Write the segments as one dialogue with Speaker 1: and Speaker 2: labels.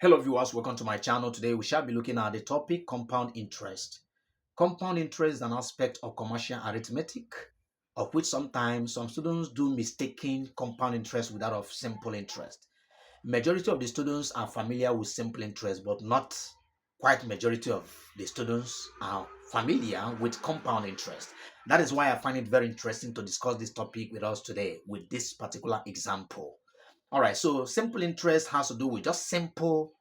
Speaker 1: Hello viewers, welcome to my channel. Today we shall be looking at the topic compound interest. Compound interest is an aspect of commercial arithmetic, of which sometimes some students do mistaking compound interest with that of simple interest. Majority of the students are familiar with simple interest, but not quite majority of the students are familiar with compound interest. That is why I find it very interesting to discuss this topic with us today with this particular example. All right, so simple interest has to do with just simple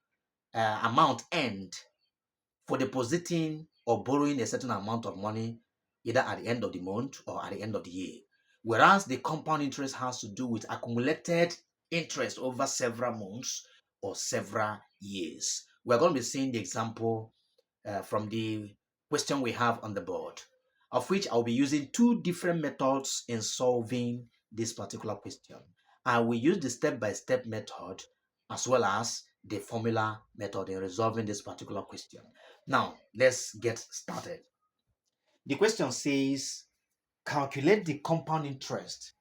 Speaker 1: amount earned for depositing or borrowing a certain amount of money either at the end of the month or at the end of the year. Whereas the compound interest has to do with accumulated interest over several months or several years. We're going to be seeing the example from the question we have on the board, of which I'll be using two different methods in solving this particular question. I will use the step-by-step method as well as the formula method in resolving this particular question. Now, let's get started. The question says, calculate the compound interest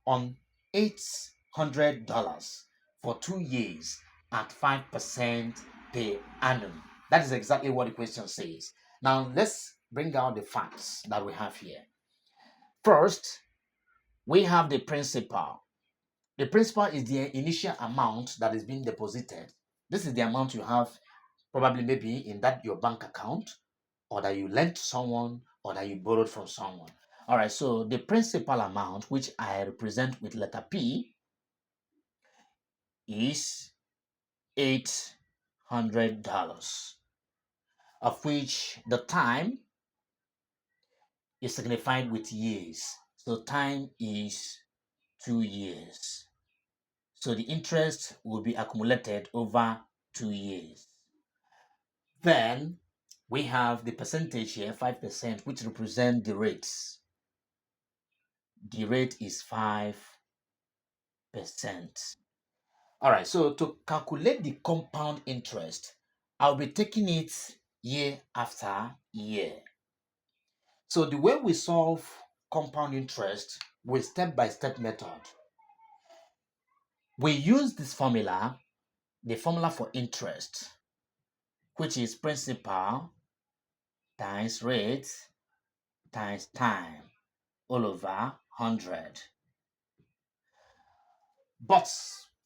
Speaker 1: on $800 for 2 years at 5% per annum. That is exactly what the question says. Now, let's bring out the facts that we have here. First, we have the principal. The principal is the initial amount that is being deposited. This is the amount you have probably maybe in that your bank account, or that you lent to someone, or that you borrowed from someone. All right, so the principal amount, which I represent with letter P, is $800, of which the time is signified with years. So time is 2 years. So the interest will be accumulated over 2 years. Then we have the percentage here, 5%, which represent the rates. The rate is 5%. All right, so to calculate the compound interest, I'll be taking it year after year. So the way we solve compound interest with step-by-step method, we use this formula, the formula for interest, which is principal times rate times time all over 100. But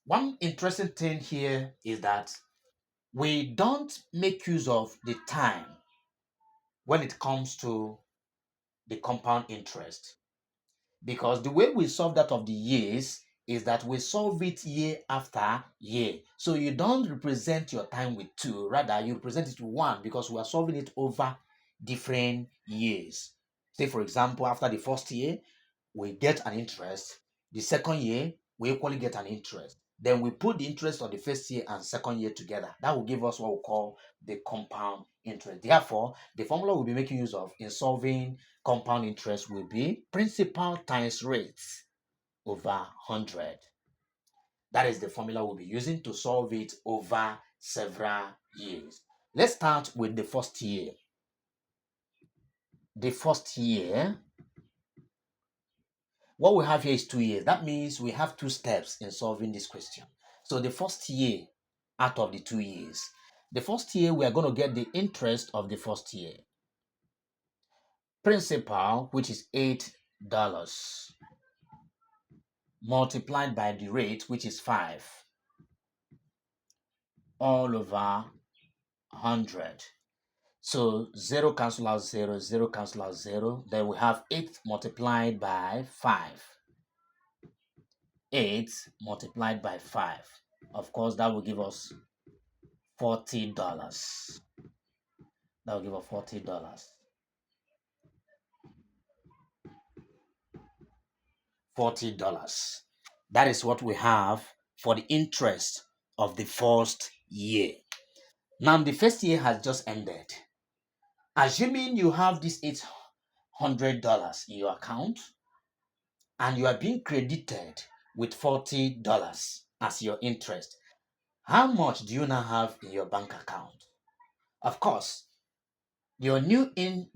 Speaker 1: one interesting thing here is that we don't make use of the time when it comes to the compound interest, because the way we solve that of the years is that we solve it year after year. So you don't represent your time with 2, rather you represent it with 1, because we are solving it over different years. Say for example, after the first year we get an interest, the second year we equally get an interest. Then we put the interest of the first year and second year together. That will give us what we call the compound interest. Therefore, the formula we'll be making use of in solving compound interest will be principal times rates over 100. That is the formula we'll be using to solve it over several years. Let's start with the first year. The first year, what we have here is 2 years. That means we have 2 steps in solving this question. So the first year out of the 2 years, the first year we are going to get the interest of the first year. Principal, which is $8, multiplied by the rate, which is 5, all over 100. So 0 cancel out 0, 0 cancel out 0. Then we have 8 multiplied by 5. 8 multiplied by 5. Of course, that will give us $40. That will give us $40. $40. That is what we have for the interest of the first year. Now, the first year has just ended. Assuming you have this $800 in your account and you are being credited with $40 as your interest, how much do you now have in your bank account? Of course, your new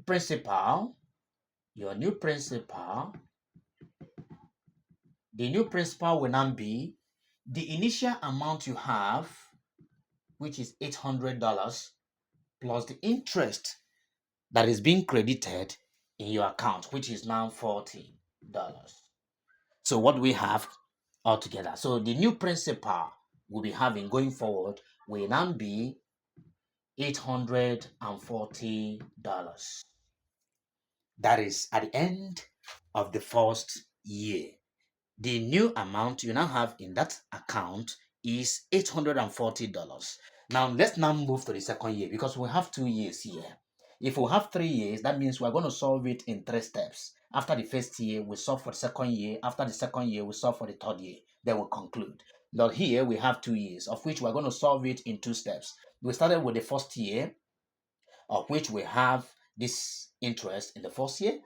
Speaker 1: principal, the new principal will now be the initial amount you have which is $800, plus the interest that is being credited in your account, which is now $40. So what do we have altogether? So the new principal we'll be having going forward will now be $840. That is at the end of the first year. The new amount you now have in that account is $840. Now let's now move to the second year because we have 2 years here. If we have 3 years, that means we're going to solve it in 3 steps. After the first year, we solve for the second year. After the second year, we solve for the third year. Then we'll conclude. But here we have 2 years, of which we're going to solve it in 2 steps. We started with the first year, of which we have this interest in the first year.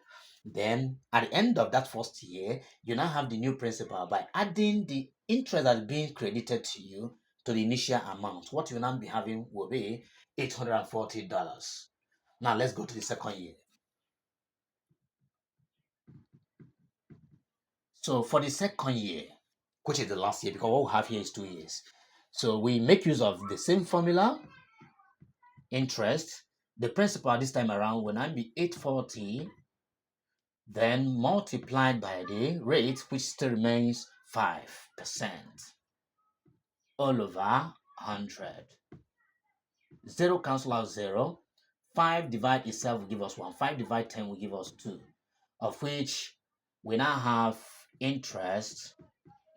Speaker 1: Then at the end of that first year, you now have the new principal by adding the interest that's being credited to you to the initial amount. What you now be having will be $840. Now let's go to the second year. So for the second year, which is the last year, because what we have here is 2 years. So we make use of the same formula, interest. The principal this time around will now be 840, then multiplied by the rate, which still remains 5%, all over 100. 0 cancel out 0. 5 divide itself will give us 1. 5 divide 10 will give us 2, of which we now have interest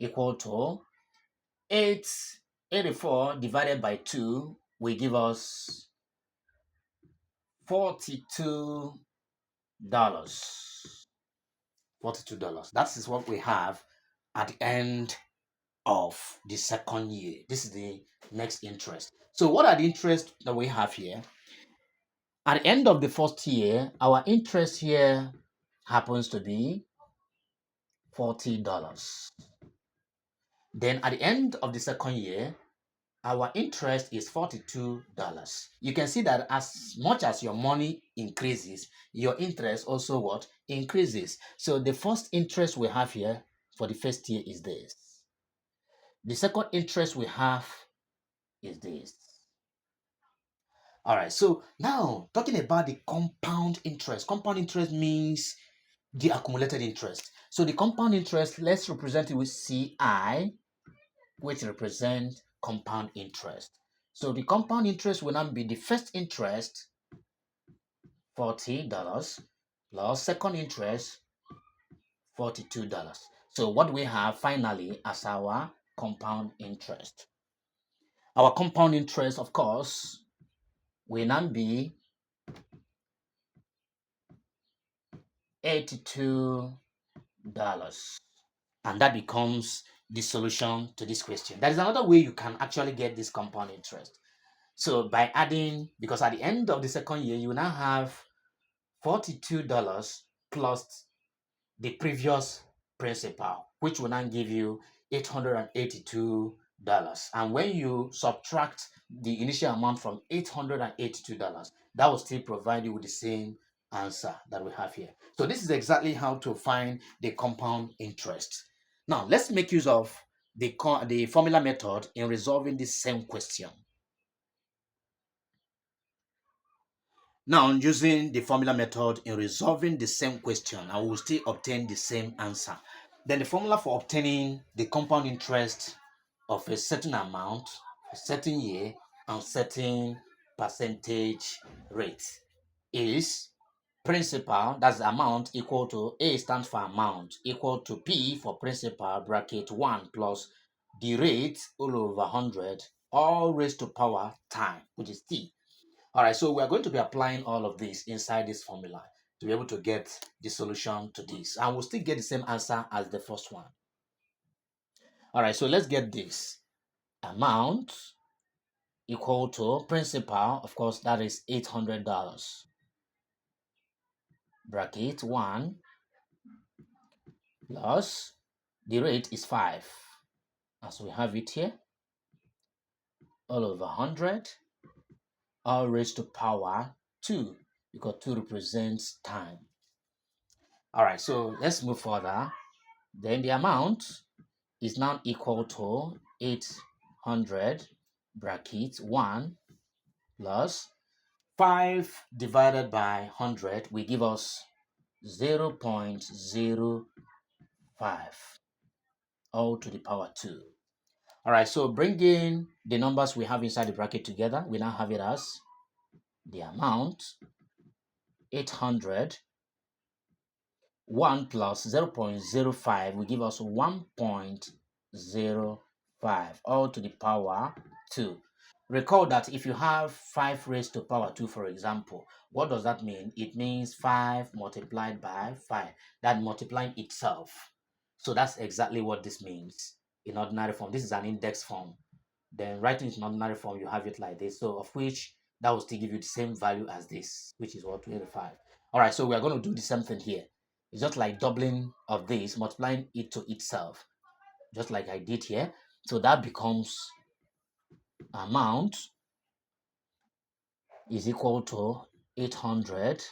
Speaker 1: equal to 84 divided by 2 will give us $42. $42. That is what we have at the end of the second year. This is the next interest. So what are the interests that we have here? At the end of the first year, our interest here happens to be $40. Then at the end of the second year, our interest is $42. You can see that as much as your money increases, your interest also what? Increases. So the first interest we have here for the first year is this. The second interest we have is this. All right, so now talking about the compound interest. Compound interest means the accumulated interest. So the compound interest, let's represent it with CI, which represents compound interest. So the compound interest will now be the first interest, $40, plus second interest, $42. So what we have finally as our compound interest. Our compound interest, of course, will now be $82. And that becomes the solution to this question. There is another way you can actually get this compound interest. So by adding, because at the end of the second year, you now have $42 plus the previous principal, which will now give you $882. And when you subtract the initial amount from $882, that will still provide you with the same answer that we have here. So this is exactly how to find the compound interest. Now let's make use of the formula method in resolving this same question. Now, using the formula method in resolving the same question, I will still obtain the same answer. Then the formula for obtaining the compound interest of a certain amount, a certain year, and certain percentage rate is principal, that's the amount, equal to A stands for amount, equal to P for principal, bracket 1 plus the rate all over 100, all raised to power time, which is T. All right, so we are going to be applying all of this inside this formula to be able to get the solution to this. And we'll still get the same answer as the first one. All right, so let's get this. Amount equal to principal, of course, that is $800. Bracket 1 plus the rate is 5. As we have it here, all over 100, all raised to power 2, because 2 represents time. All right, so let's move further. Then the amount is now equal to 800 bracket 1 plus 5 divided by 100 will give us 0.05 all to the power 2. All right, so bringing the numbers we have inside the bracket together, we now have it as the amount 800. 1 plus 0.05 will give us 1.05 all to the power 2. Recall that if you have 5 raised to power 2, for example, what does that mean? It means 5 multiplied by 5, that multiplying itself. So that's exactly what this means in ordinary form. This is an index form. Then writing it in ordinary form, you have it like this. So of which that will still give you the same value as this, which is what, 25. All right, so we are going to do the same thing here. It's just like doubling of this, multiplying it to itself, just like I did here. So that becomes amount is equal to 800,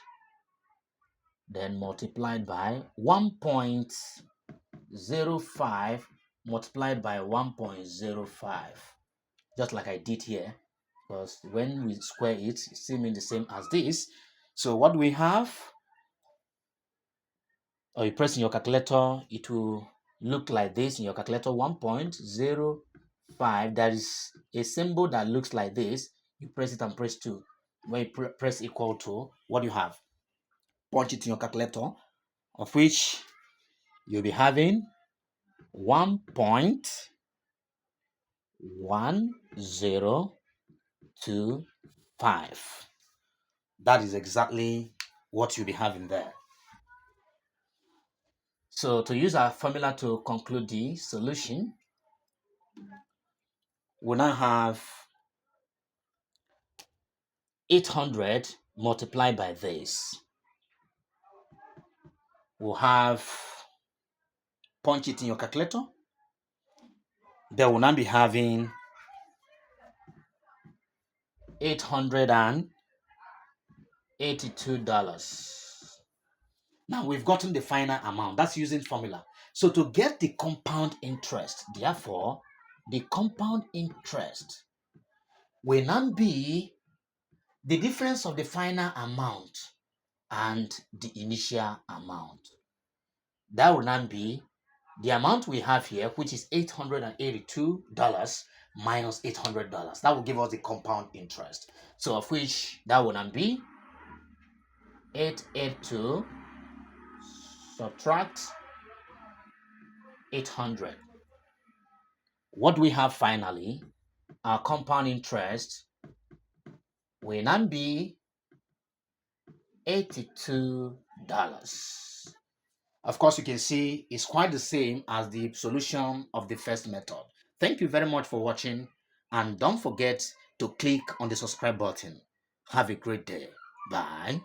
Speaker 1: then multiplied by 1.05 multiplied by 1.05, just like I did here, because when we square it, it still means the same as this. So what we have, or you press in your calculator, it will look like this in your calculator, 1.05. There is a symbol that looks like this. You press it and press 2. When you press equal to, what you have, punch it in your calculator, of which you'll be having 1.1025. That is exactly what you'll be having there. So to use our formula to conclude the solution, we now have 800 multiplied by this. We'll have, punch it in your calculator. Then we'll now be having $882. Now we've gotten the final amount. That's using formula. So to get the compound interest, therefore, the compound interest will now be the difference of the final amount and the initial amount. That will now be the amount we have here, which is $882 minus $800. That will give us the compound interest. So of which that will now be 882 subtract 800. What we have finally, our compound interest will now be $82. Of course, you can see it's quite the same as the solution of the first method. Thank you very much for watching, and don't forget to click on the subscribe button. Have a great day. Bye.